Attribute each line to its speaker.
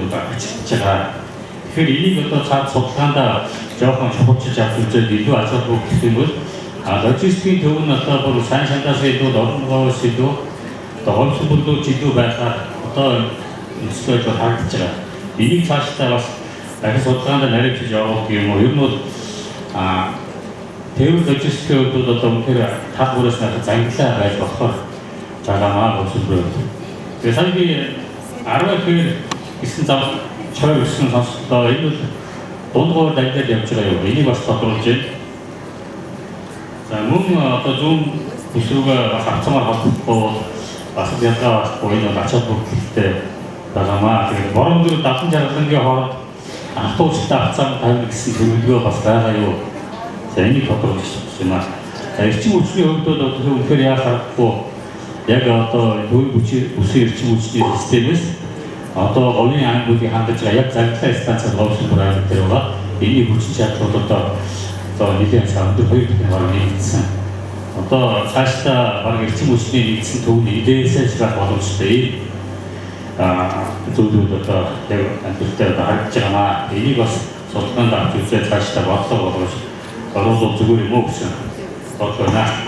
Speaker 1: зүйлүүд гарч байгаа. Тэгэхээр энийг одоо цаад судалгаанд жоохон чухалчилж авах үзэл илүү азуулах гэх юм бол логистикийн төв нь одоо бүр сайн шандаас илүү орон нутгаас илүү голомт бүлгүүд илүү байхаар одоо өсөж харагдаж байгаа. Энийг цаашдаа бас дахин судалгаанд наривчилж явах юм уу? Ер нь бол тэвэр логистикийн хувьд одоо үнэхээр тал бүрээс надад зангилаа байж болохоор цагаамаа болсонгүй. Тэгээ сая би 10-р гэсэн зам чойр гэсэн сонсолтоо энэ бол дундгуур дагдаад явж байгаа юу? Энийг бас тодруулж байна. За мөн одоо зүүн бүсрүүгээ бас авцамаар холбохгүй бас ялгаахгүй энэ ачаал бүгдтэй байгаамаа. Тэгээд борон дөр 70 60-ийн хооронд автобустай авцам тавих гэсэн төлөвлөгөө бас байгаа юу? За энийг тодруулж байна юм аа. Эрчим хүчний хувьд бол одоо үнэхээр яахахгүй яг одоо төвийн бүсийн эрчим хүчний системээс одоо говийн ангуудыг хангаж байгаа яг зардлаа станцад голсон бүрээр дээр байгаа. Энийг хүчин чадлууд одоо нэгэн сард 2 дахин гаруй нэгдсэн. Одоо цаашдаа баг эрчим хүчний нэгдсэн төвний идеэсээ шрах боломжтой. Зүйлүүд одоо яг амжилттай харагдаж байгаа. Энийг бас судалгаанд авч үзээ цаашдаа бодлого болгож оруулах зүгээр юм уу гэсэн бодлоо байна.